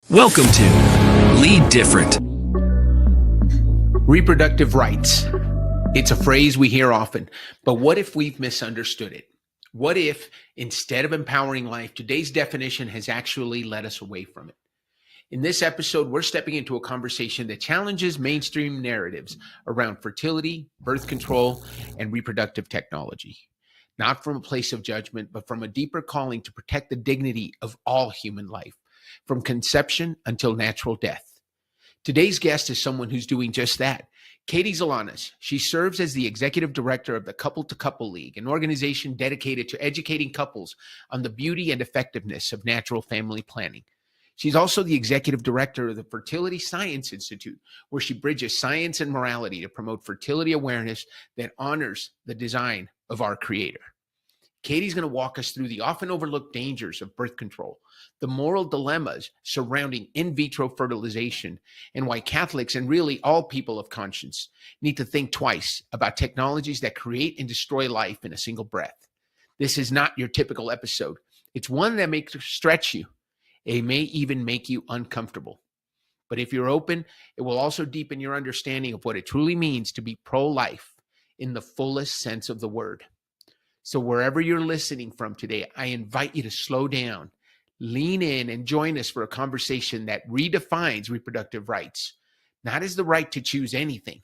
Welcome to Lead Different. Reproductive rights. It's a phrase we hear often, but what if we've misunderstood it? What if, instead of empowering life, today's definition has actually led us away from it? In this episode, we're stepping into a conversation that challenges mainstream narratives around fertility, birth control, and reproductive technology. Not from a place of judgment, but from a deeper calling to protect the dignity of all human life, from conception until natural death. Today's guest is someone who's doing just that. 𝙆𝙤𝙤𝙀. She serves as the executive director of the Couple-to-Couple League, an organization dedicated to educating couples on the beauty and effectiveness of natural family planning. She's also the executive director of the Fertility Science Institute, where she bridges science and morality to promote fertility awareness that honors the design of our Creator. 𝙆's going to walk us through the often overlooked dangers of birth control, the moral dilemmas surrounding in vitro fertilization, and why Catholics and really all people of conscience need to think twice about technologies that create and destroy life in a single breath. This is not your typical episode. It's one that may stretch you. It may even make you uncomfortable. But if you're open, it will also deepen your understanding of what it truly means to be pro-life in the fullest sense of the word. So wherever you're listening from today, I invite you to slow down, lean in, and join us for a conversation that redefines reproductive rights, not as the right to choose anything,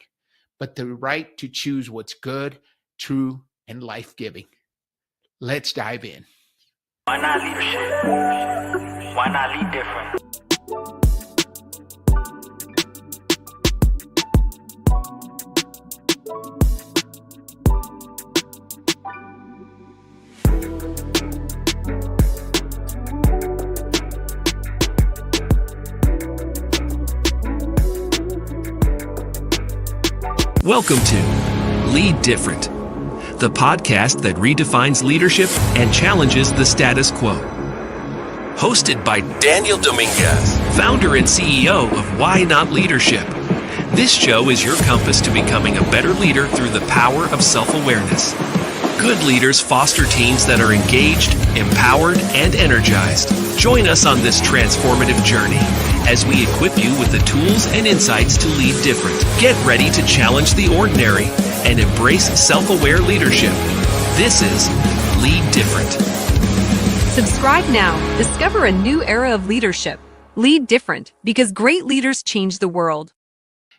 but the right to choose what's good, true, and life-giving. Let's dive in. Why not leadership? Why not lead different? Welcome to Lead Different, the podcast that redefines leadership and challenges the status quo. Hosted by Daniel Dominguez, founder and CEO of Why Not Leadership. This show is your compass to becoming a better leader through the power of self-awareness. Good leaders foster teams that are engaged, empowered, and energized. Join us on this transformative journey as we equip you with the tools and insights to lead different. Get ready to challenge the ordinary and embrace self-aware leadership. This is Lead Different. Subscribe now. Discover a new era of leadership. Lead different, because great leaders change the world.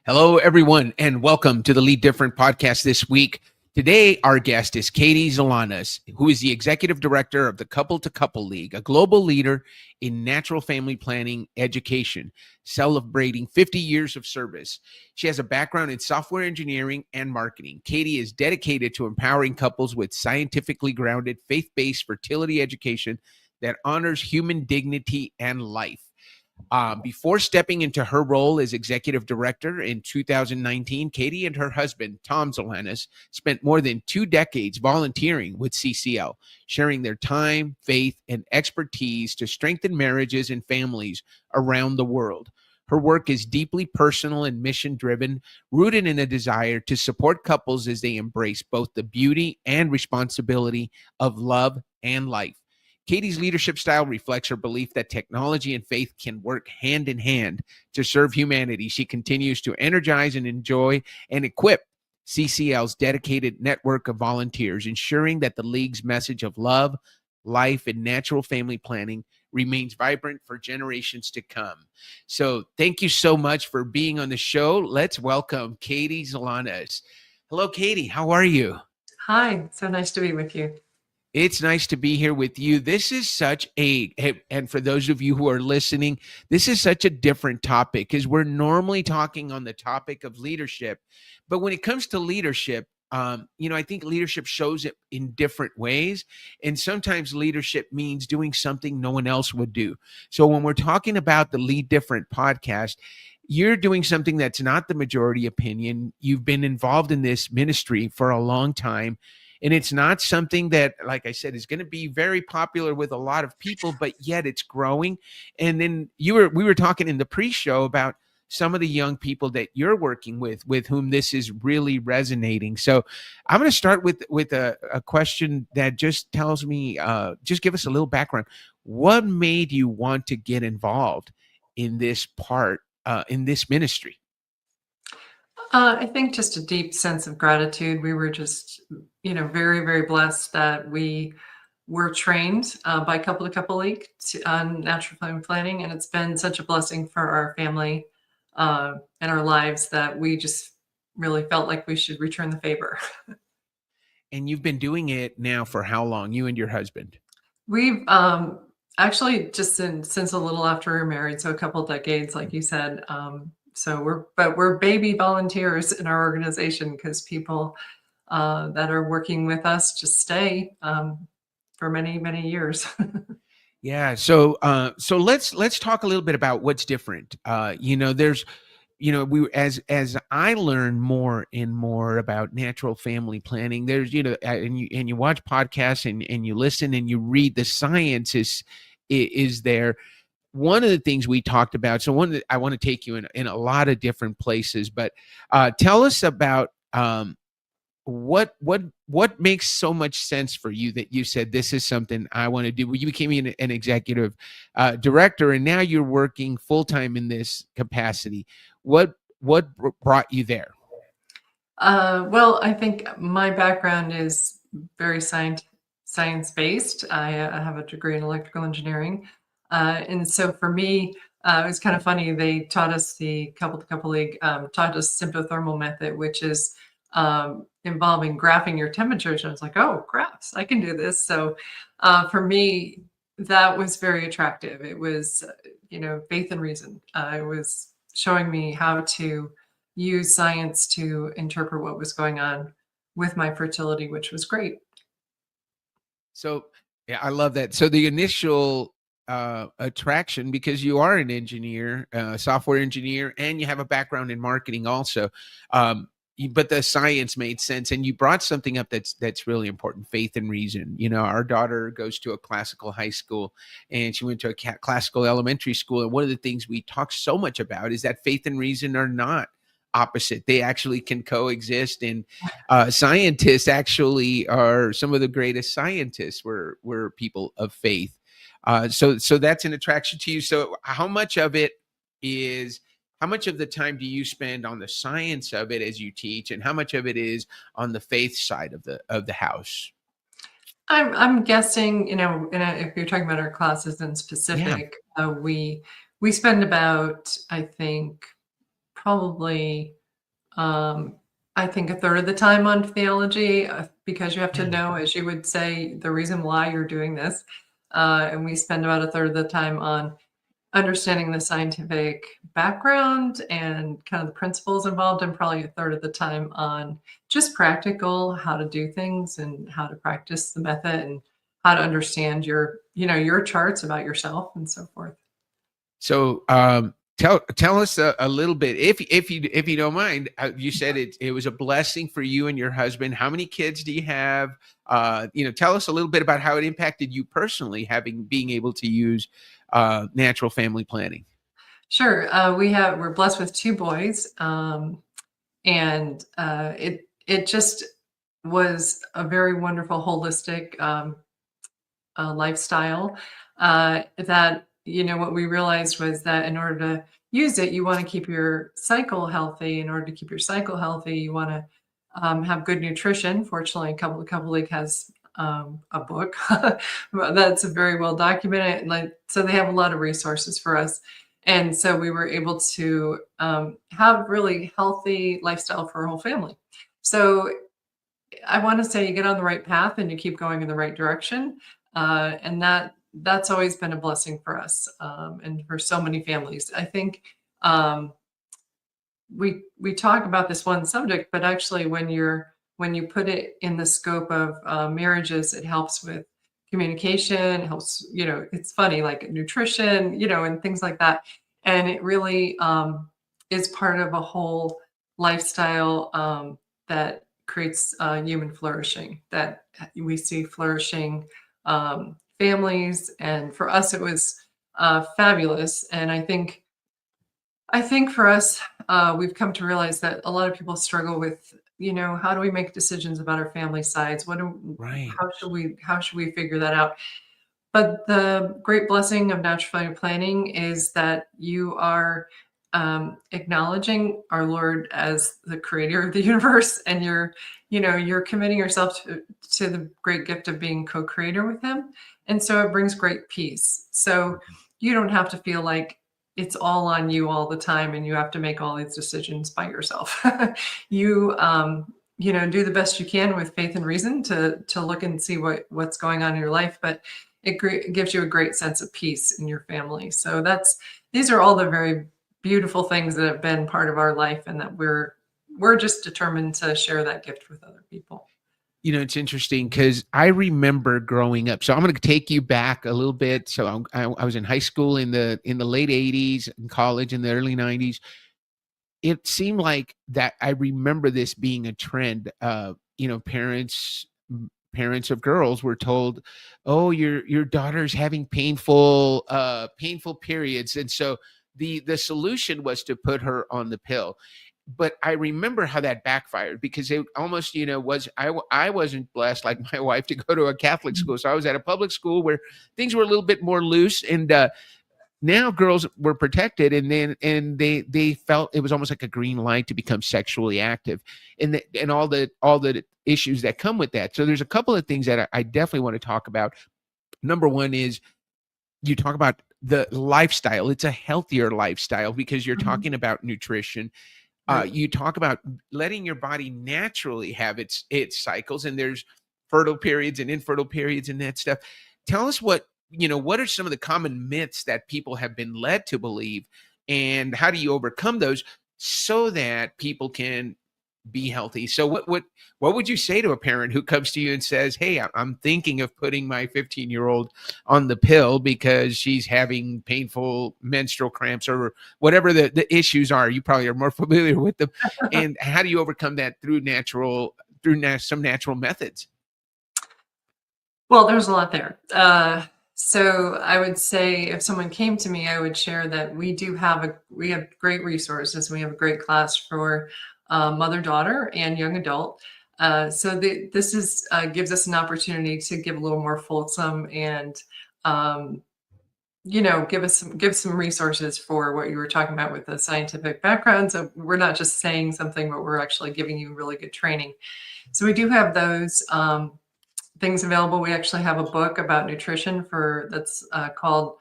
Hello, everyone, and welcome to the Lead Different podcast this week. Today, our guest is 𝙆𝙤𝙤𝙀, who is the executive director of the Couple-to-Couple League, a global leader in natural family planning education, celebrating 50 years of service. She has a background in software engineering and marketing. 𝙆𝙤 is dedicated to empowering couples with scientifically grounded, faith-based fertility education that honors human dignity and life. Before stepping into her role as executive director in 2019, 𝙆𝙤 and her husband, Tom Zulanas, spent more than 2 decades volunteering with CCL, sharing their time, faith, and expertise to strengthen marriages and families around the world. Her work is deeply personal and mission-driven, rooted in a desire to support couples as they embrace both the beauty and responsibility of love and life. 𝙆𝙤's leadership style reflects her belief that technology and faith can work hand in hand to serve humanity. She continues to energize and enjoy and equip CCL's dedicated network of volunteers, ensuring that the League's message of love, life, and natural family planning remains vibrant for generations to come. So thank you so much for being on the show. Let's welcome 𝙆𝙤𝙤𝙀. Hello, 𝙆𝙤. How are you? Hi, so nice to be with you. It's nice to be here with you. This is such and for those of you who are listening, this is such a different topic because we're normally talking on the topic of leadership. But when it comes to leadership, I think leadership shows it in different ways. And sometimes leadership means doing something no one else would do. So when we're talking about the Lead Different podcast, you're doing something that's not the majority opinion. You've been involved in this ministry for a long time. And it's not something that, like I said, is going to be very popular with a lot of people, but yet it's growing. And then we were talking in the pre-show about some of the young people that you're working with whom this is really resonating. So I'm going to start with a question that just tells me, just give us a little background. What made you want to get involved in this part, in this ministry? I think just a deep sense of gratitude. We were just, very, very blessed that we were trained by Couple League on natural family planning, and it's been such a blessing for our family and our lives that we just really felt like we should return the favor. And you've been doing it now for how long, you and your husband? We've actually just since a little after we were married, so a couple of decades, like you said. So we're baby volunteers in our organization because people that are working with us just stay for many, many years. Yeah. So let's talk a little bit about what's different. There's, as I learn more and more about natural family planning, there's, and you watch podcasts and you listen and you read, the science is there. One of the things we talked about, so I want to take you in a lot of different places, but tell us about what makes so much sense for you that you said this is something I want to do. Well, you became an executive director, and now you're working full time in this capacity. What brought you there? Well, I think my background is very science based. I have a degree in electrical engineering, and so for me, it was kind of funny. They taught us the Couple League taught us symptothermal method, which is involving graphing your temperatures. And I was like, oh, graphs, I can do this. So for me, that was very attractive. It was, faith and reason. It was showing me how to use science to interpret what was going on with my fertility, which was great. So yeah, I love that. So the initial attraction, because you are an engineer, software engineer, and you have a background in marketing also. But the science made sense, and you brought something up that's really important: faith and reason. Our daughter goes to a classical high school, and she went to a classical elementary school. And one of the things we talk so much about is that faith and reason are not opposite; they actually can coexist. And scientists actually are some of the greatest scientists were people of faith. So that's an attraction to you. So how much of the time do you spend on the science of it as you teach, and how much of it is on the faith side of the house? I'm guessing, if you're talking about our classes in Yeah. specific, we spend about, I think, probably, I think a third of the time on theology, because you have to know, as you would say, the reason why you're doing this. And we spend about a third of the time on understanding the scientific background and kind of the principles involved, and probably a third of the time on just practical, how to do things and how to practice the method and how to understand your charts about yourself and so forth. So tell us a little bit, if you don't mind. You said it was a blessing for you and your husband. How many kids do you have? Tell us a little bit about how it impacted you personally, being able to use natural family planning. Sure. We're blessed with two boys. And it just was a very wonderful, holistic lifestyle that, what we realized was that in order to use it, you want to keep your cycle healthy. In order to keep your cycle healthy, you want to have good nutrition. Fortunately, Couple League has a book that's very well documented. So they have a lot of resources for us. And so we were able to have really healthy lifestyle for our whole family. So I want to say you get on the right path and you keep going in the right direction. And that's always been a blessing for us and for so many families. I think we talk about this one subject, but actually when you put it in the scope of marriages, it helps with communication, it helps, it's funny, like nutrition, and things like that. And it really is part of a whole lifestyle that creates human flourishing, that we see flourishing families. And for us, it was fabulous. And I think for us, we've come to realize that a lot of people struggle with, how do we make decisions about our family sides? Right. How should we figure that out? But the great blessing of natural family planning is that you are acknowledging our Lord as the creator of the universe, and you're committing yourself to the great gift of being co-creator with him. And so it brings great peace. So you don't have to feel like it's all on you all the time and you have to make all these decisions by yourself. You do the best you can with faith and reason to look and see what's going on in your life, but it gives you a great sense of peace in your family. So these are all the very beautiful things that have been part of our life, and that we're just determined to share that gift with other people. It's interesting because I remember growing up. So I'm going to take you back a little bit. So I was in high school in the late 80s, in college in the early 90s. It seemed like that I remember this being a trend. Parents of girls were told, "Oh, your daughter's having painful periods," and so the solution was to put her on the pill. But I remember how that backfired, because it almost, I wasn't blessed like my wife to go to a Catholic school. So I was at a public school where things were a little bit more loose, and now girls were protected, and they felt it was almost like a green light to become sexually active, and all the issues that come with that. So there's a couple of things that I definitely want to talk about. Number one is, you talk about the lifestyle. It's a healthier lifestyle because you're talking about nutrition. You talk about letting your body naturally have its cycles, and there's fertile periods and infertile periods and that stuff. Tell us what are some of the common myths that people have been led to believe, and how do you overcome those so that people can be healthy? So what would you say to a parent who comes to you and says, "Hey, I'm thinking of putting my 15-year-old on the pill because she's having painful menstrual cramps," or whatever the issues are? You probably are more familiar with them. And how do you overcome that through some natural methods? Well, there's a lot there. So I would say, if someone came to me, I would share that we have great resources. We have a great class for mother-daughter and young adult. This gives us an opportunity to give a little more fulsome and give some resources for what you were talking about with the scientific background. So we're not just saying something, but we're actually giving you really good training. So we do have those things available. We actually have a book about nutrition that's called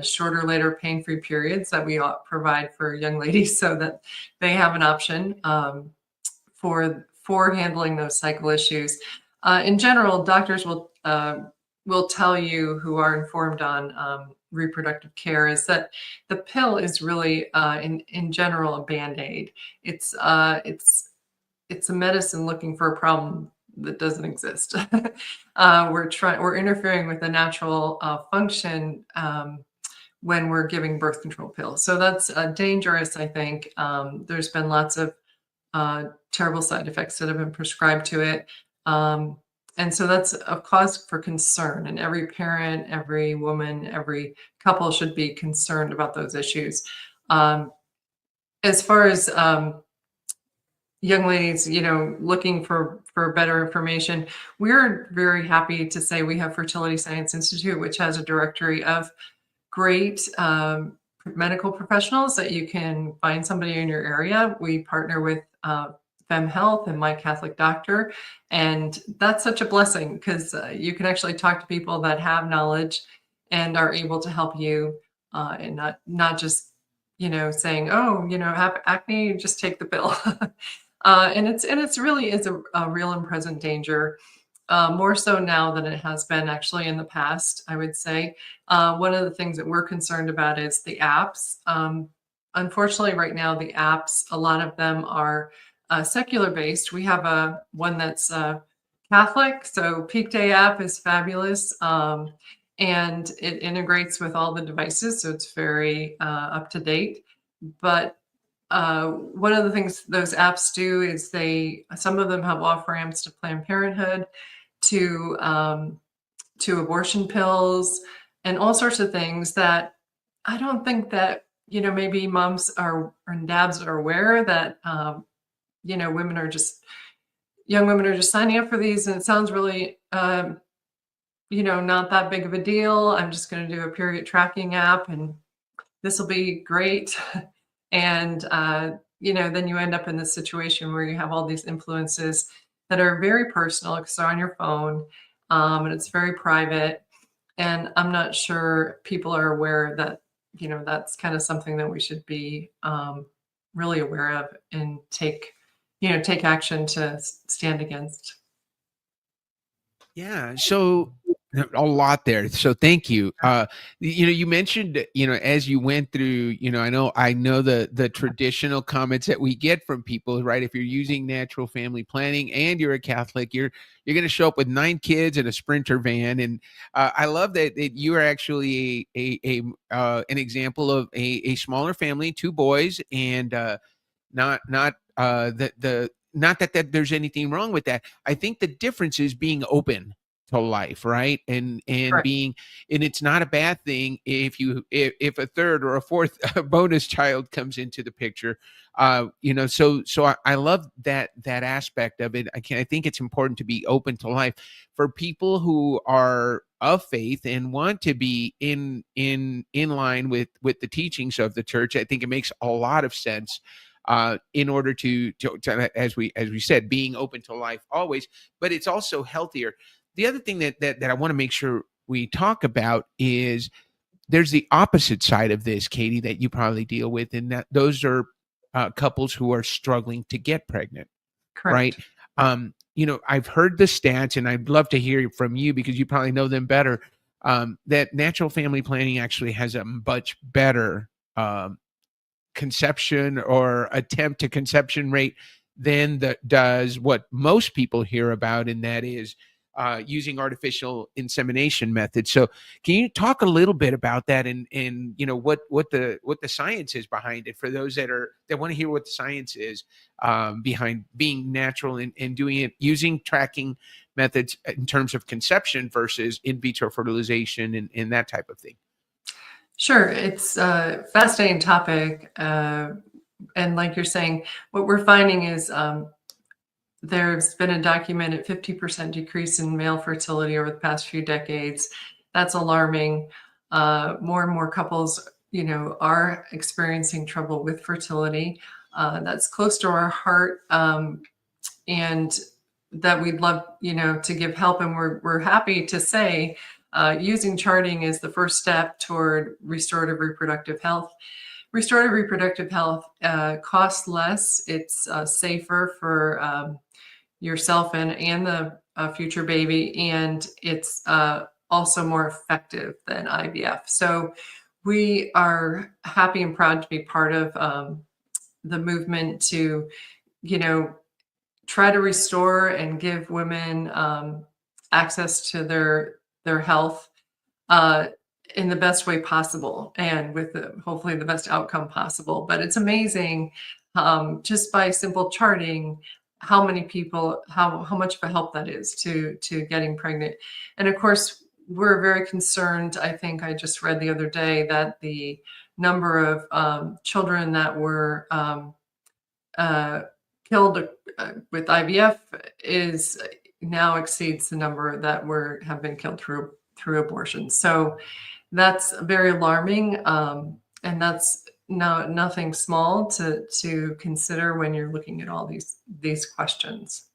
Shorter, Later, Pain-Free Periods, that we provide for young ladies so that they have an option for handling those cycle issues. In general, doctors will tell you, who are informed on reproductive care, is that the pill is really in general a band-aid. It's a medicine looking for a problem that doesn't exist. We're interfering with the natural function when we're giving birth control pills. So that's dangerous, I think. There's been lots of terrible side effects that have been prescribed to it. And so that's a cause for concern. And every parent, every woman, every couple should be concerned about those issues. As far as young ladies, looking for better information, we're very happy to say we have Fertility Science Institute, which has a directory of great medical professionals that you can find somebody in your area. We partner with Fem Health and My Catholic Doctor, and that's such a blessing, because you can actually talk to people that have knowledge and are able to help you, and not just saying, "Oh, have acne, just take the pill." And it's really is a real and present danger, more so now than it has been actually in the past, I would say. One of the things that we're concerned about is the apps. Unfortunately, right now, the apps, a lot of them are secular based. We have one that's Catholic, so Peak Day app is fabulous, and it integrates with all the devices, so it's very up to date. But one of the things those apps do is some of them have off ramps to Planned Parenthood, to abortion pills, and all sorts of things that I don't think that maybe moms and dads are aware that young women are just signing up for these, and it sounds really not that big of a deal. I'm just going to do a period tracking app and this will be great. And, then you end up in this situation where you have all these influences that are very personal because they're on your phone, and it's very private. And I'm not sure people are aware that, that's kind of something that we should be really aware of and take action to stand against. Yeah. So a lot there. So thank you. You mentioned, as you went through, I know the traditional comments that we get from people, right? If you're using natural family planning and you're a Catholic, you're going to show up with 9 kids in a Sprinter van. And I love that you are actually an example of a smaller family, 2 boys, and not not that there's anything wrong with that. I think the difference is being open to life, right? And Right. being, and it's not a bad thing if a third or a fourth bonus child comes into the picture. I love that aspect of it. I think it's important to be open to life for people who are of faith and want to be in line with the teachings of the church. I think it makes a lot of sense in order to as we said, being open to life always, but it's also healthier. The other thing that I want to make sure we talk about is there's the opposite side of this, Katie, that you probably deal with, and that those are couples who are struggling to get pregnant. Correct. Right. I've heard the stats, and I'd love to hear from you because you probably know them better. That natural family planning actually has a much better conception or attempt to conception rate than does what most people hear about, and that is using artificial insemination methods. So can you talk a little bit about that and what the science is behind it for those that want to hear what the science is behind being natural and doing it using tracking methods in terms of conception versus in vitro fertilization and that type of thing? Sure. It's a fascinating topic. And like you're saying, what we're finding is there's been a documented 50% decrease in male fertility over the past few decades. That's alarming. More and more couples, are experiencing trouble with fertility. That's close to our heart, and that we'd love, to give help. And we're happy to say using charting is the first step toward restorative reproductive health. Restorative reproductive health costs less. It's safer for yourself and the future baby, and it's also more effective than IVF. So we are happy and proud to be part of the movement to, try to restore and give women access to their health in the best way possible and with hopefully the best outcome possible. But it's amazing just by simple charting how many people, how much of a help that is to getting pregnant. And of course, we're very concerned. I think I just read the other day that the number of children that were killed with IVF is now exceeds the number that have been killed through abortion. So that's very alarming, and that's nothing small to consider when you're looking at all these questions.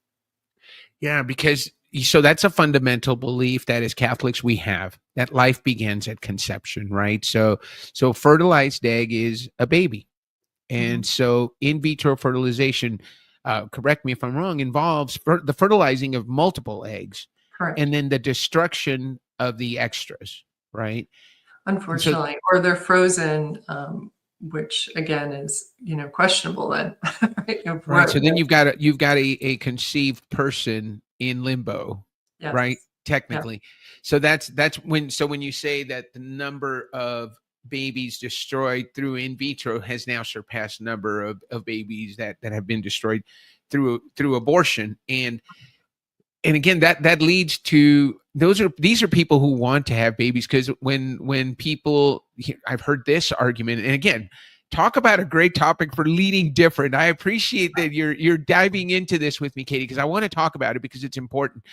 Yeah, because so that's a fundamental belief that as Catholics we have, that life begins at conception, right? So fertilized egg is a baby. And so in vitro fertilization, correct me if I'm wrong, involves the fertilizing of multiple eggs. Correct. And then the destruction of the extras, right? Unfortunately, or they're frozen, which again is questionable then. Right. So then you've got a conceived person in limbo, Yes. right? Technically. Yeah. So that's when you say that the number of babies destroyed through in vitro has now surpassed the number of babies that have been destroyed through abortion. And again, that leads to these are people who want to have babies, because when people, I've heard this argument, and again, talk about a great topic for leading different. I appreciate that you're diving into this with me, Katie, because I want to talk about it because it's important.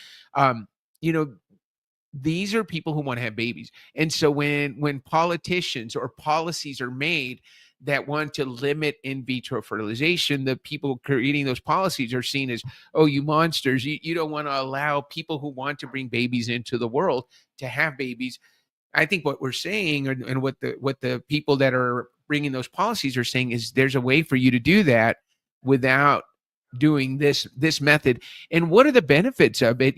these are people who want to have babies. And so when politicians or policies are made that want to limit in vitro fertilization, the people creating those policies are seen as, oh, you monsters, you don't want to allow people who want to bring babies into the world to have babies. I think what we're saying, and what the people that are bringing those policies are saying, is there's a way for you to do that without doing this method. And what are the benefits of it?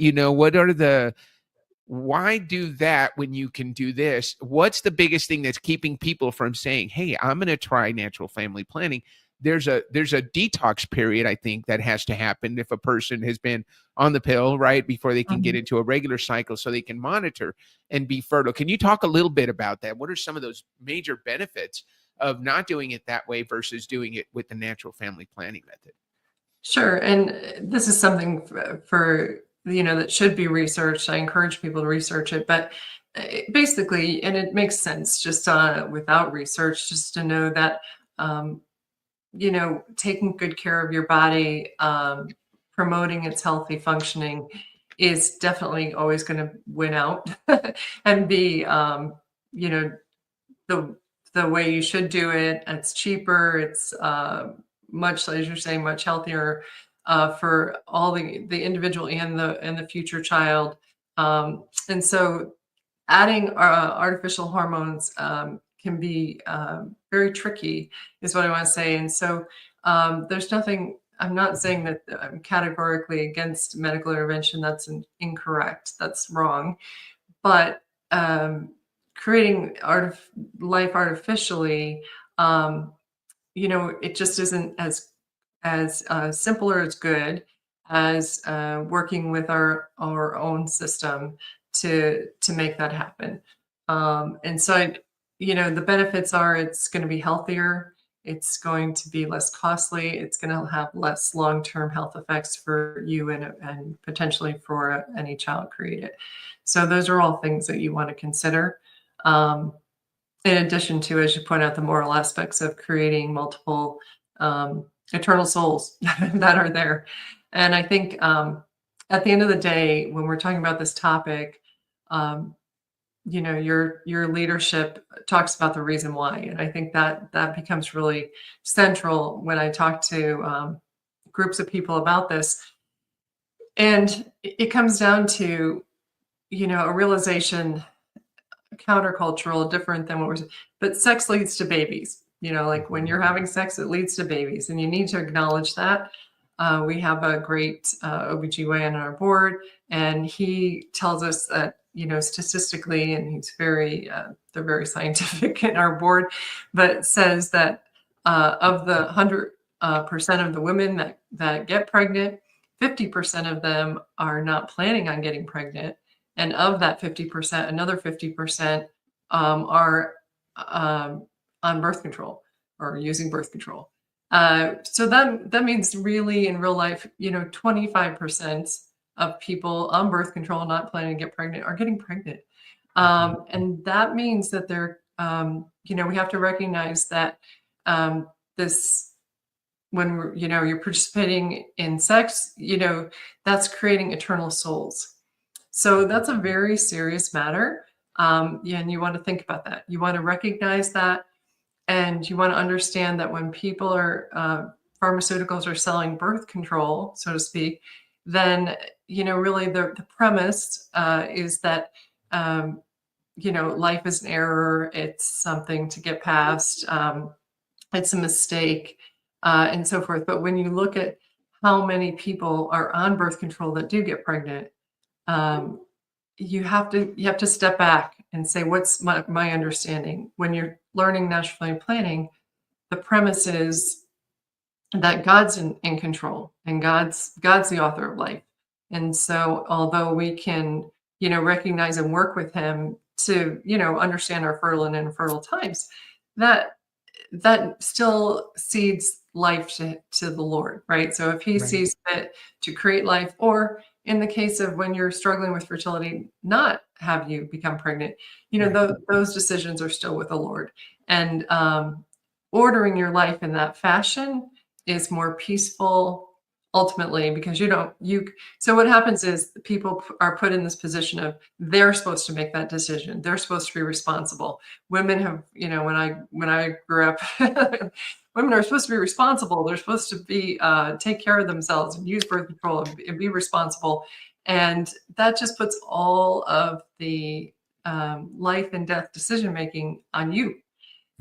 Why do that when you can do this? What's the biggest thing that's keeping people from saying, hey, I'm going to try natural family planning? There's a detox period, I think, that has to happen if a person has been on the pill, right, before they can get into a regular cycle, so they can monitor and be fertile. Can you talk a little bit about that? What are some of those major benefits of not doing it that way versus doing it with the natural family planning method? Sure. And this is something for that should be researched. I encourage people to research it, but basically, and it makes sense just without research, just to know that, taking good care of your body, promoting its healthy functioning is definitely always going to win out and be, the way you should do it. It's cheaper. It's much, as you're saying, much healthier for all the individual and the future child. And so adding artificial hormones can be very tricky, is what I want to say. And so there's nothing, I'm not saying that I'm categorically against medical intervention. That's incorrect. That's wrong. But creating life artificially, it just isn't as simple or as good as working with our own system to make that happen. And so, the benefits are, it's going to be healthier, it's going to be less costly, it's going to have less long-term health effects for you and potentially for any child created. So those are all things that you want to consider. In addition to, as you point out, the moral aspects of creating multiple eternal souls that are there. And I think at the end of the day, when we're talking about this topic, your leadership talks about the reason why. And I think that becomes really central when I talk to groups of people about this. And it comes down to, a realization, countercultural, different than what we're saying, but sex leads to babies. Like when you're having sex, it leads to babies, and you need to acknowledge that. We have a great OBGYN on our board, and he tells us that, statistically, and he's they're very scientific in our board, but says that of the 100% of the women that get pregnant, 50% of them are not planning on getting pregnant. And of that 50%, another 50% are on birth control or using birth control. So that means really in real life, 25% of people on birth control not planning to get pregnant are getting pregnant. And that means that they're, we have to recognize that when you're participating in sex, that's creating eternal souls. So that's a very serious matter. And you want to think about that. You want to recognize that. And you want to understand that when people pharmaceuticals are selling birth control, so to speak, then, really the premise is that, life is an error. It's something to get past. It's a mistake, and so forth. But when you look at how many people are on birth control that do get pregnant, you have to step back and say, what's my understanding? When you're learning natural family planning, the premise is that God's in control, and God's the author of life. And so although we can, recognize and work with him to, understand our fertile and infertile times, that still seeds life to the Lord, right? So if he sees fit to create life, or in the case of when you're struggling with fertility, not have you become pregnant, those decisions are still with the Lord. And ordering your life in that fashion is more peaceful, ultimately, because so what happens is people are put in this position of they're supposed to make that decision. They're supposed to be responsible. Women have, when I grew up, women are supposed to be responsible. They're supposed to be take care of themselves and use birth control and be responsible. And that just puts all of the life and death decision making on you.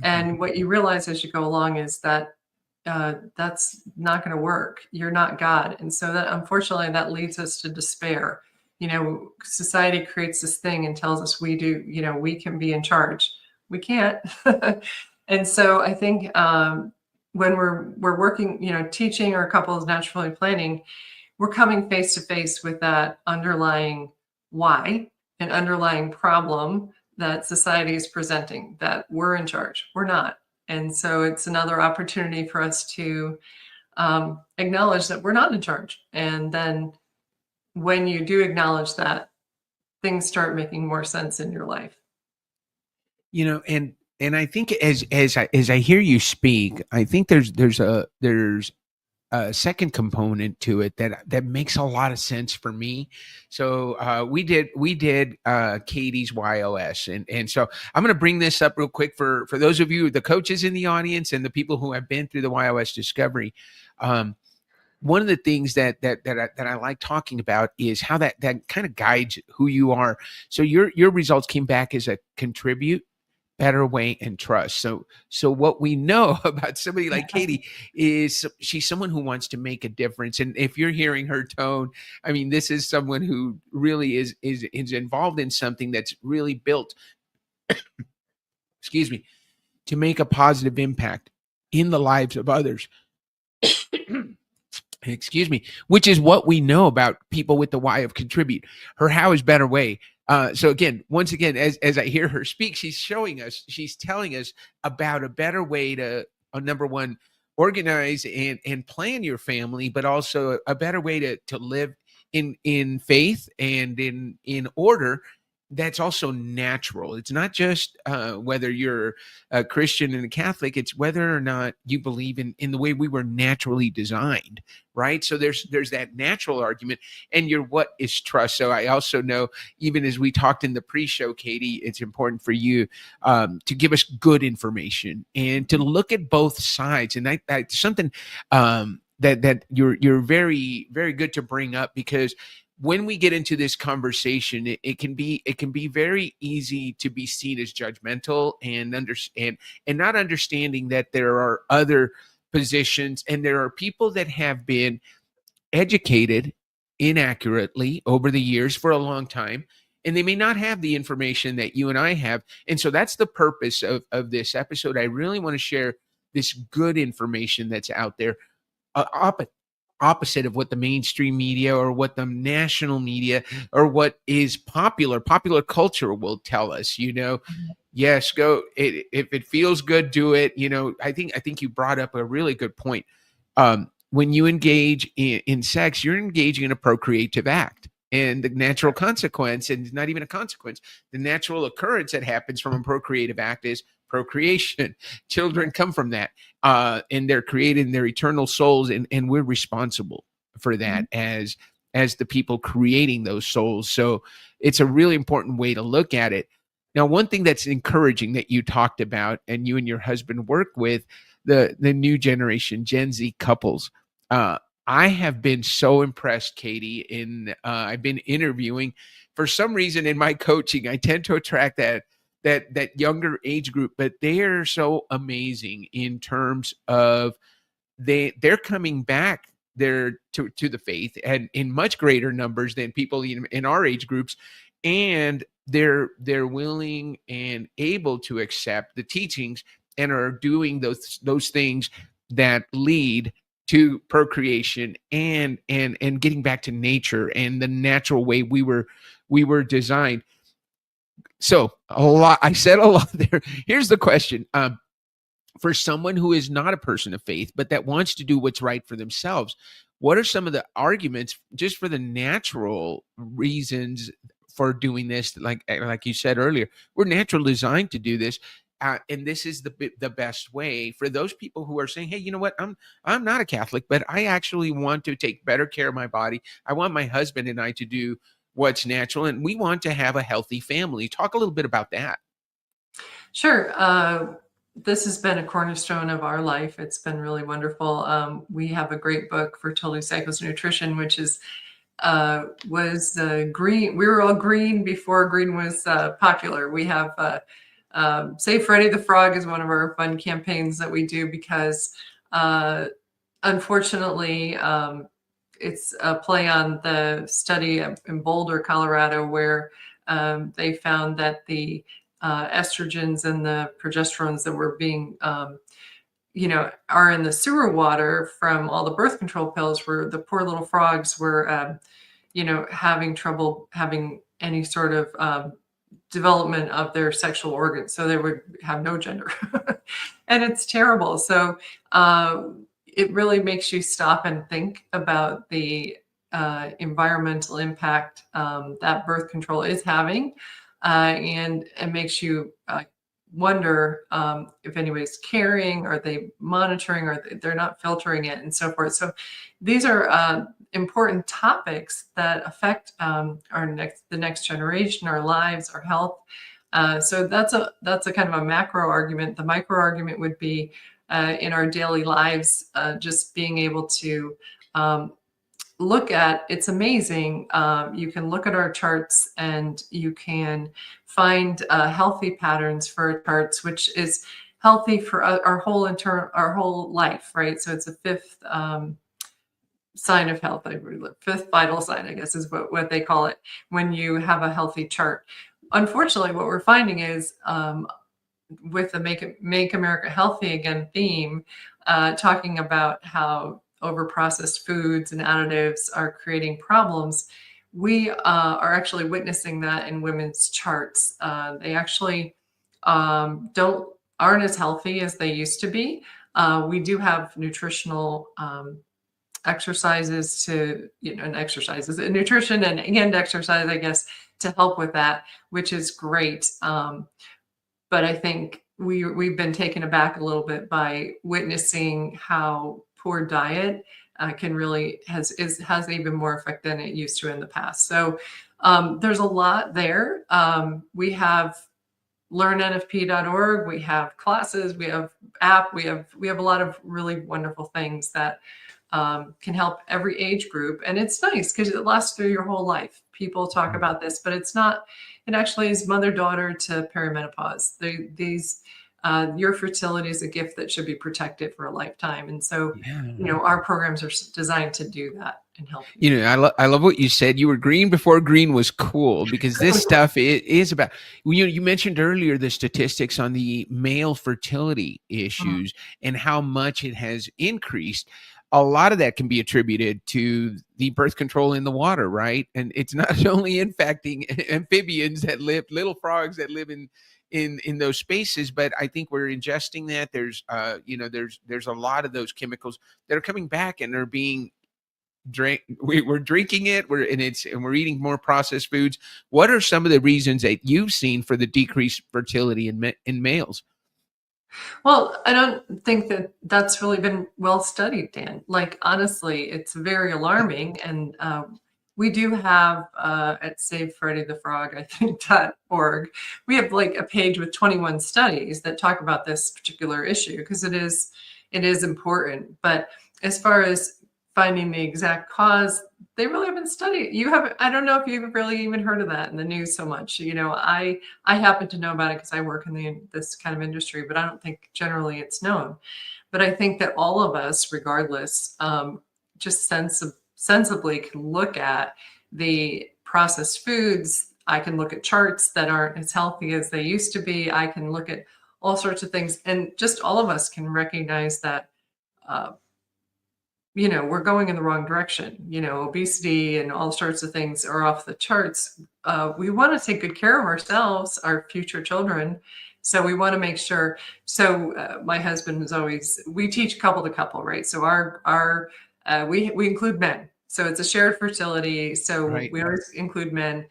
And what you realize as you go along is that that's not going to work. You're not God. And so that, unfortunately, that leads us to despair. Society creates this thing and tells us we can be in charge. We can't. And so I think when we're working, teaching our couples natural family planning, we're coming face to face with that underlying why, an underlying problem that society is presenting, that we're in charge. We're not. And so it's another opportunity for us to acknowledge that we're not in charge. And then when you do acknowledge that, things start making more sense in your life. And I think as I hear you speak, I think there's a second component to it that makes a lot of sense for me. So we did Katie's YOS, and so I'm going to bring this up real quick for those of you, the coaches in the audience, and the people who have been through the YOS discovery. One of the things that I like talking about is how that kind of guides who you are. So your results came back as a contribute, better way, and trust. So what we know about somebody like Katie is she's someone who wants to make a difference. And if you're hearing her tone, I mean, this is someone who really is involved in something that's really built, excuse me, to make a positive impact in the lives of others. Excuse me, which is what we know about people with the why of contribute. Her how is better way. So again, once again, as I hear her speak, she's telling us about a better way to, number one, organize and plan your family, but also a better way to live in faith and in order. That's also natural. It's not just whether you're a Christian and a Catholic, it's whether or not you believe in the way we were naturally designed, right? So there's that natural argument, and your what is trust. So I also know, even as we talked in the pre-show, Katie, it's important for you to give us good information and to look at both sides. And that's something that you're very, very good to bring up, because when we get into this conversation, it can be very easy to be seen as judgmental and not understanding that there are other positions, and there are people that have been educated inaccurately over the years for a long time, and they may not have the information that you and I have. And so that's the purpose of this episode. I really want to share this good information that's out there, opposite of what the mainstream media or what the national media or what is popular culture will tell us. Yes, go, if it feels good, do it. I think you brought up a really good point. When you engage in sex, you're engaging in a procreative act, and the natural consequence, and it's not even a consequence, the natural occurrence that happens from a procreative act is procreation. Children come from that, and they're created in their eternal souls, and we're responsible for that as the people creating those souls. So it's a really important way to look at it. Now, one thing that's encouraging that you talked about, and you and your husband work with, the new generation Gen Z couples. I have been so impressed, Katie. I've been interviewing. For some reason in my coaching, I tend to attract that younger age group, but they are so amazing in terms of they're coming back there to the faith, and in much greater numbers than people in our age groups, and they're willing and able to accept the teachings and are doing those things that lead to procreation and getting back to nature and the natural way we were designed. So I said a lot there. Here's the question. For someone who is not a person of faith, but that wants to do what's right for themselves, what are some of the arguments just for the natural reasons for doing this? Like you said earlier, we're naturally designed to do this. and this is the best way for those people who are saying, hey, you know what, I'm not a Catholic, but I actually want to take better care of my body. I want my husband and I to do what's natural, and we want to have a healthy family. Talk a little bit about that. Sure. This has been a cornerstone of our life. It's been really wonderful. We have a great book for Totally Cycles Nutrition, which is was green. We were all green before green was popular. We have Save Freddy the Frog is one of our fun campaigns that we do because unfortunately it's a play on the study in Boulder, Colorado, where they found that the estrogens and the progesterones that were being are in the sewer water from all the birth control pills, where the poor little frogs were having trouble having any sort of development of their sexual organs. So they would have no gender. And it's terrible. So it really makes you stop and think about the environmental impact that birth control is having. And it makes you wonder if anybody's caring, are they monitoring, or they're not filtering it, and so forth. So these are important topics that affect the next generation, our lives, our health. So that's a kind of a macro argument. The micro argument would be in our daily lives, just being able to look at, it's amazing. You can look at our charts and you can find healthy patterns for our charts, which is healthy for our whole life, right? So it's a fifth sign of health, fifth vital sign, I guess is what they call it, when you have a healthy chart. Unfortunately, what we're finding is with the Make America Healthy Again theme, talking about how overprocessed foods and additives are creating problems, we are actually witnessing that in women's charts. They actually aren't as healthy as they used to be. We do have nutritional exercises nutrition and exercise, I guess, to help with that, which is great. But I think we've been taken aback a little bit by witnessing how poor diet can really has even more effect than it used to in the past. So there's a lot there. We have learnnfp.org, we have classes, we have app, we have a lot of really wonderful things that can help every age group. And it's nice because it lasts through your whole life. People talk about this, but it actually is mother-daughter to perimenopause. Your fertility is a gift that should be protected for a lifetime. And so, our programs are designed to do that and help. I love what you said. You were green before green was cool, because this stuff is about, you mentioned earlier the statistics on the male fertility issues and how much it has increased. A lot of that can be attributed to the birth control in the water, right? And it's not only infecting amphibians that live, little frogs that live in those spaces, but I think we're ingesting that. There's there's a lot of those chemicals that are coming back and are being we're drinking it, we're eating more processed foods. What are some of the reasons that you've seen for the decreased fertility in males? Well, I don't think that that's really been well studied, Dan. Like, honestly, it's very alarming. And we do have at Save Freddy the Frog, I think, .org, we have like a page with 21 studies that talk about this particular issue, because it is important. But as far as finding the exact cause, they really haven't studied. I don't know if you've really even heard of that in the news so much. I happen to know about it because I work in this kind of industry, but I don't think generally it's known. But I think that all of us, regardless, just sensibly can look at the processed foods. I can look at charts that aren't as healthy as they used to be. I can look at all sorts of things, and just all of us can recognize that we're going in the wrong direction. Obesity and all sorts of things are off the charts. We want to take good care of ourselves, our future children. So we want to make sure. So my husband is we teach couple to couple, right? So we include men. So it's a shared fertility. So we always include men.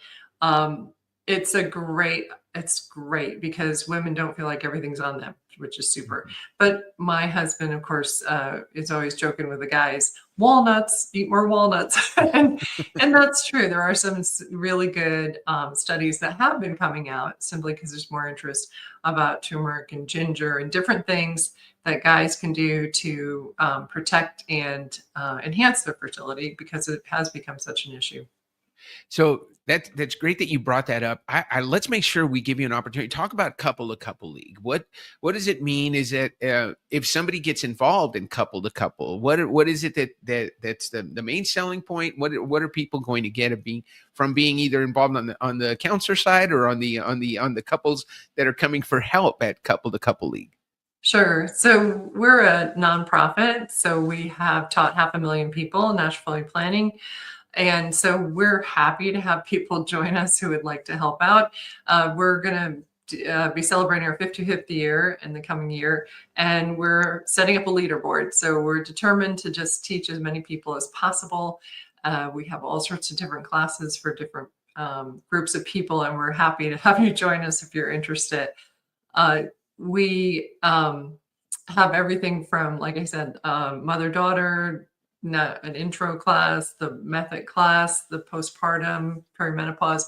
It's a great it's great because women don't feel like everything's on them, which is super. But my husband, of course, is always joking with the guys, walnuts, eat more walnuts. and that's true. There are some really good studies that have been coming out simply because there's more interest about turmeric and ginger and different things that guys can do to protect and enhance their fertility because it has become such an issue. So that's great that you brought that up. Let's make sure we give you an opportunity to talk about couple to couple league. What does it mean? Is it if somebody gets involved in couple to couple, what is it that's the main selling point? What are people going to get from being either involved on the counselor side or on the couples that are coming for help at couple to couple league? Sure. So we're a nonprofit. So we have taught 500,000 people national family planning. And so we're happy to have people join us who would like to help out. We're going to be celebrating our 55th year in the coming year, and we're setting up a leaderboard. So we're determined to just teach as many people as possible. We have all sorts of different classes for different groups of people, and we're happy to have you join us if you're interested. We have everything from, like I said, mother-daughter, an intro class, the method class, the postpartum, perimenopause.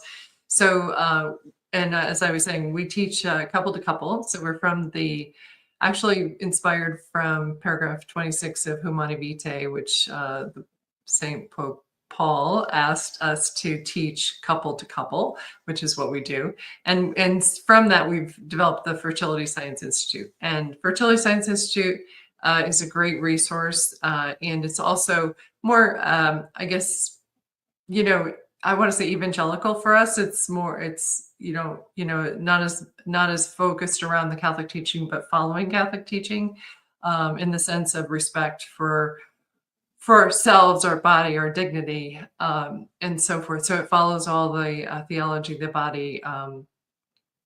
So, and as I was saying, we teach couple to couple. So we're actually inspired from paragraph 26 of 𝘍𝑚𝑎𝑛𝑦 𝑣իտαί, which the Saint Pope Paul asked us to teach couple to couple, which is what we do. And from that, we've developed the Fertility Science Institute. And Fertility Science Institute is a great resource. And it's also more, I guess, I want to say evangelical for us. It's more, not as focused around the Catholic teaching, but following Catholic teaching in the sense of respect for ourselves, our body, our dignity, and so forth. So it follows all the theology of the body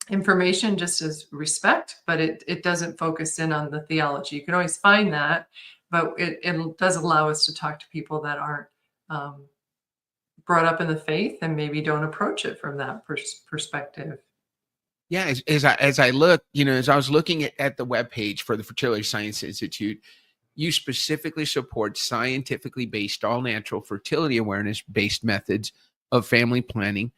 information just as respect, but it doesn't focus in on the theology. You can always find that, but it does allow us to talk to people that aren't brought up in the faith and maybe don't approach it from that perspective. Yeah, as I look, as I was looking at the webpage for the Fertility Science Institute, you specifically support scientifically based, all natural fertility awareness based methods of family planning.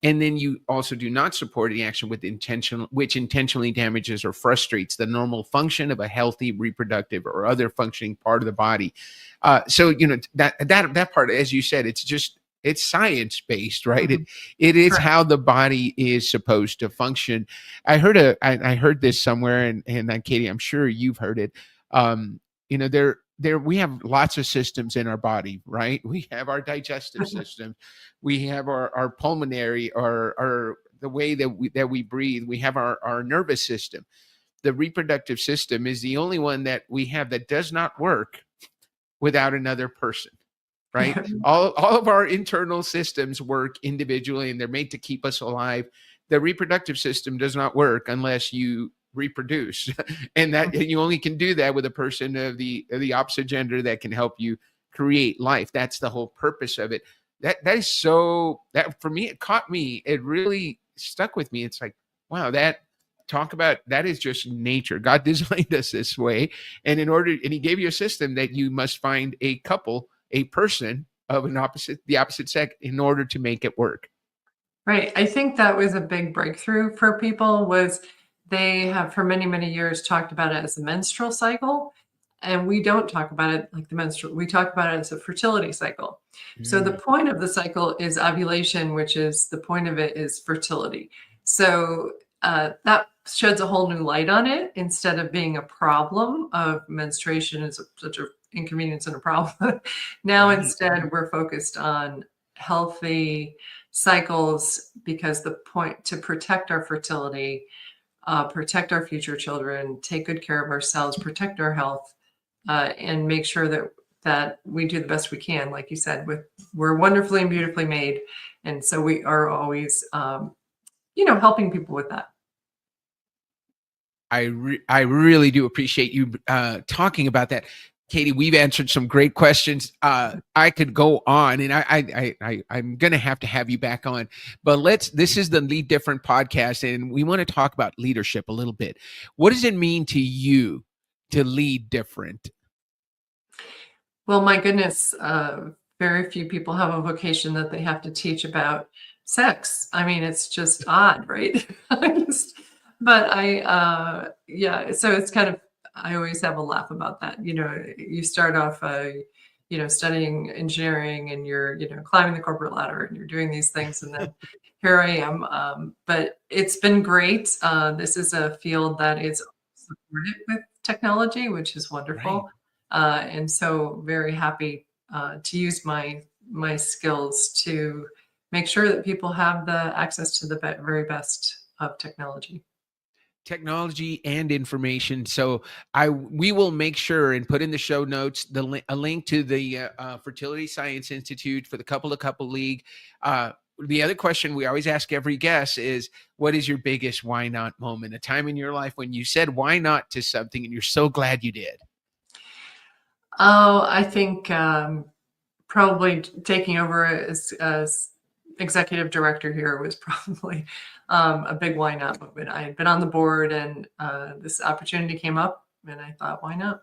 And then you also do not support the action which intentionally damages or frustrates the normal function of a healthy reproductive or other functioning part of the body. So that part, as you said, it's science based, right? Mm-hmm. It is Correct. How the body is supposed to function. I heard this somewhere, and Katie, I'm sure you've heard it. We have lots of systems in our body, right? We have our digestive system, we have our pulmonary, or the way that we breathe. We have our nervous system. The reproductive system is the only one that we have that does not work without another person, right? all of our internal systems work individually, and they're made to keep us alive. The reproductive system does not work unless you reproduce, and you only can do that with a person of the opposite gender that can help you create life. That's the whole purpose of it. That is so, that for me, it caught me. It really stuck with me. It's like, wow, that is just nature. God designed us this way, and he gave you a system that you must find a couple, a person of the opposite sex, in order to make it work. Right. I think that was a big breakthrough for people. Was they have for many, many years talked about it as the menstrual cycle, and we don't talk about it like the menstrual. We talk about it as a fertility cycle. So the point of the cycle is ovulation, which is the point of it is fertility. So that sheds a whole new light on it. Instead of being a problem of menstruation is such an inconvenience and a problem. Now instead we're focused on healthy cycles, because the point to protect our fertility, protect our future children, take good care of ourselves, protect our health, and make sure that we do the best we can. Like you said, we're wonderfully and beautifully made, and so we are always, helping people with that. I really do appreciate you talking about that. Katie, we've answered some great questions. I could go on, and I'm going to have you back on. But this is the Lead Different podcast, and we want to talk about leadership a little bit. What does it mean to you to lead different? Well, my goodness, very few people have a vocation that they have to teach about sex. I mean, it's just odd, right? Yeah, so it's kind of, I always have a laugh about that. You start off, studying engineering, and you're, climbing the corporate ladder, and you're doing these things. And then here I am. But it's been great. This is a field that is supported with technology, which is wonderful. Right. And so very happy to use my skills to make sure that people have the access to the very best of technology And information. So we will make sure and put in the show notes a link to the Fertility Science Institute for the Couple to Couple League. The other question we always ask every guest is, what is your biggest why not moment? A time in your life when you said why not to something and you're so glad you did. Oh, I think probably taking over as executive director here was probably a big why not moment. I had been on the board, and this opportunity came up, and I thought, why not?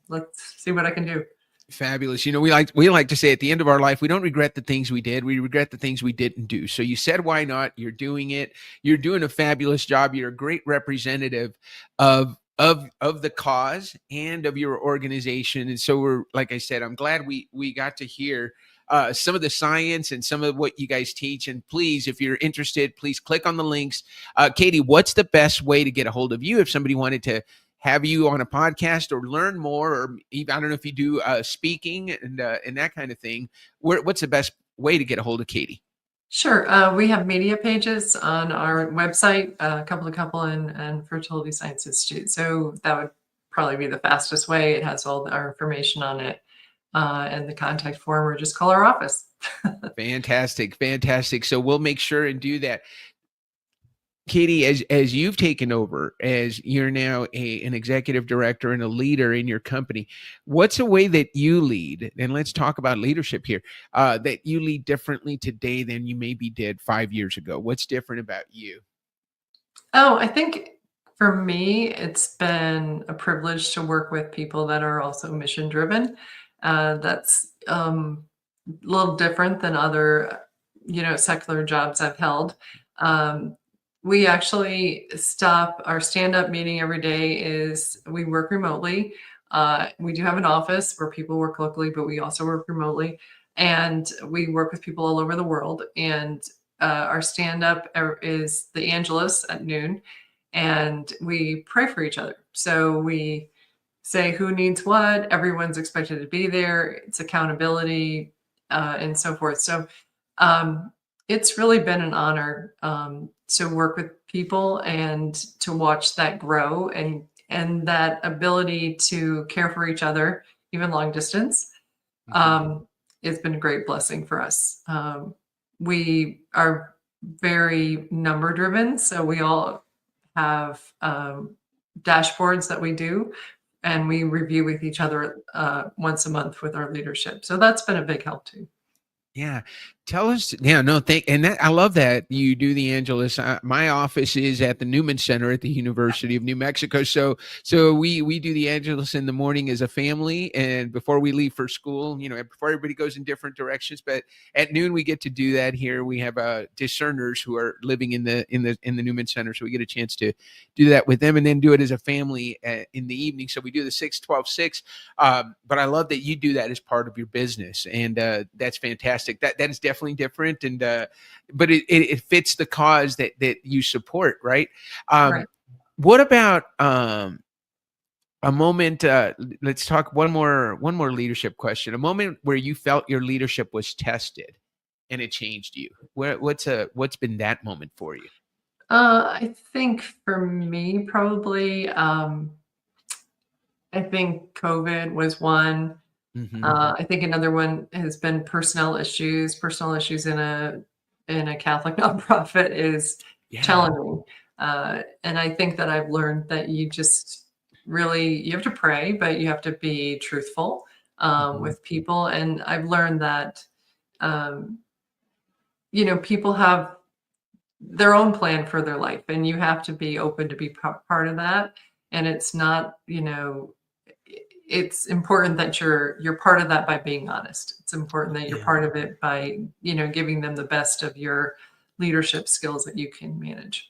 Let's see what I can do. Fabulous. We like to say at the end of our life, we don't regret the things we did. We regret the things we didn't do. So you said, why not? You're doing it. You're doing a fabulous job. You're a great representative of the cause and of your organization. And so like I said, I'm glad we got to hear some of the science and some of what you guys teach. And please, if you're interested, please click on the links. Katie, what's the best way to get a hold of you if somebody wanted to have you on a podcast or learn more, or even, I don't know if you do speaking and that kind of thing? What's the best way to get a hold of Katie? Sure. We have media pages on our website, Couple to Couple and Fertility Science Institute. So that would probably be the fastest way. It has all our information on it, and the contact form, or just call our office. Fantastic. So we'll make sure and do that. Katie, as you've taken over, as you're now an executive director and a leader in your company, what's a way that you lead? And let's talk about leadership here, that you lead differently today than you maybe did 5 years ago. What's different about you? Oh, I think for me, it's been a privilege to work with people that are also mission driven. That's a little different than other, secular jobs I've held. We actually our stand-up meeting every day we work remotely. We do have an office where people work locally, but we also work remotely, and we work with people all over the world. And our stand-up is the Angelus at noon, and we pray for each other. So we say who needs what, everyone's expected to be there, it's accountability, and so forth. So it's really been an honor to work with people and to watch that grow, and that ability to care for each other, even long distance. It's been a great blessing for us. We are very number driven, so we all have dashboards that we do, and we review with each other once a month with our leadership. So that's been a big help too. Yeah. Tell us. Yeah, no, and I love that you do the Angelus. My office is at the Newman Center at the University of New Mexico. So we do the Angelus in the morning as a family, and before we leave for school, before everybody goes in different directions. But at noon, we get to do that here. We have discerners who are living in the Newman Center, so we get a chance to do that with them, and then do it as a family in the evening. So we do the 6-12-6. But I love that you do that as part of your business, and that's fantastic. That is definitely different, and but it fits the cause that you support, right? Right. What about a moment? Let's talk one more leadership question. A moment where you felt your leadership was tested and it changed you. What's been that moment for you? I think for me, probably, I think COVID was one. Mm-hmm. I think another one has been personnel issues. Personnel issues in a Catholic nonprofit is challenging. And I think that I've learned that you just really, you have to pray, but you have to be truthful with people. And I've learned that, people have their own plan for their life, and you have to be open to be part of that. And it's not, it's important that you're part of that by being honest. It's important that you're part of it by, giving them the best of your leadership skills that you can manage.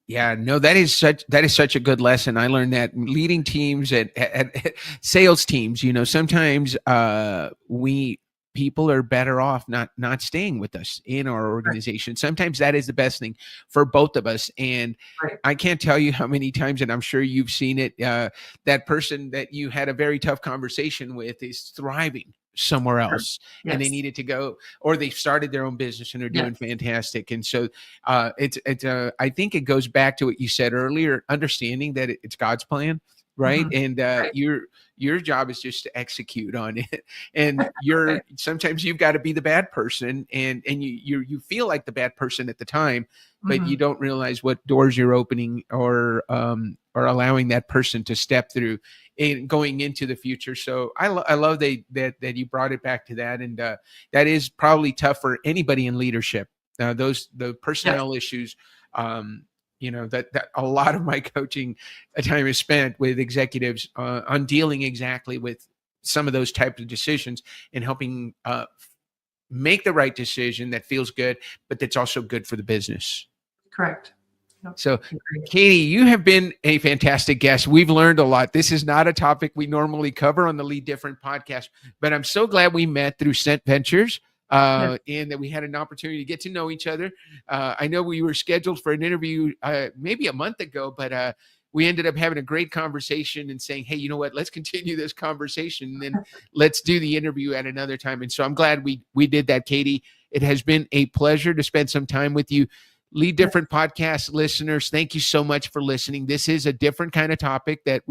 Yeah, no, that is such a good lesson. I learned that leading teams at sales teams, sometimes people are better off not staying with us in our organization. Sometimes that is the best thing for both of us. And I can't tell you how many times, and I'm sure you've seen it, that person that you had a very tough conversation with is thriving somewhere else, and they needed to go, or they started their own business and they're doing fantastic. And so I think it goes back to what you said earlier, understanding that it's God's plan. Right. And your job is just to execute on it. And sometimes you've got to be the bad person, and you feel like the bad person at the time, but you don't realize what doors you're opening or allowing that person to step through and going into the future. So I love that you brought it back to that. And that is probably tough for anybody in leadership. The personnel issues, that a lot of my coaching time is spent with executives on dealing exactly with some of those types of decisions and helping make the right decision that feels good, but that's also good for the business. Correct. So, Katie, you have been a fantastic guest. We've learned a lot. This is not a topic we normally cover on the Lead Different podcast, but I'm so glad we met through Cent Ventures. And that we had an opportunity to get to know each other. I know we were scheduled for an interview maybe a month ago, but we ended up having a great conversation and saying, hey, you know what, let's continue this conversation and then let's do the interview at another time. And so I'm glad we did that, Katie. It has been a pleasure to spend some time with you. Lead Different podcast listeners, thank you so much for listening. This is a different kind of topic that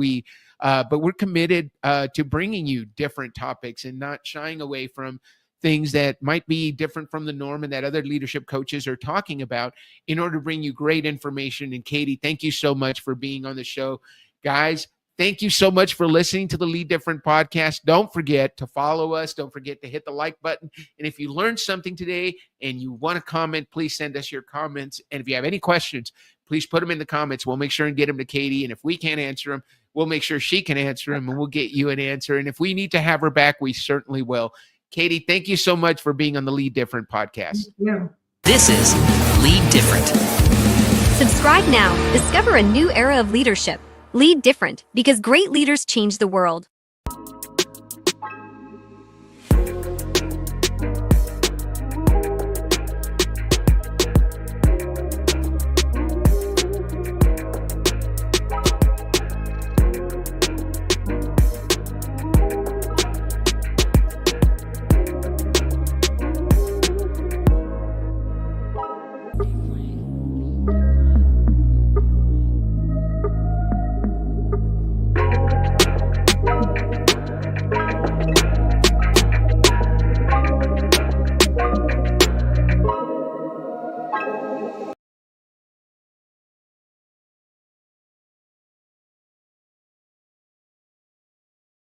but we're committed to bringing you different topics and not shying away from things that might be different from the norm and that other leadership coaches are talking about in order to bring you great information. And Katie, thank you so much for being on the show. Guys, thank you so much for listening to the Lead Different podcast. Don't forget to follow us. Don't forget to hit the like button. And if you learned something today and you want to comment, please send us your comments. And if you have any questions, please put them in the comments. We'll make sure and get them to Katie. And if we can't answer them, we'll make sure she can answer them, and we'll get you an answer. And if we need to have her back, we certainly will. Katie, thank you so much for being on the Lead Different podcast. This is Lead Different. Subscribe now. Discover a new era of leadership. Lead different because great leaders change the world.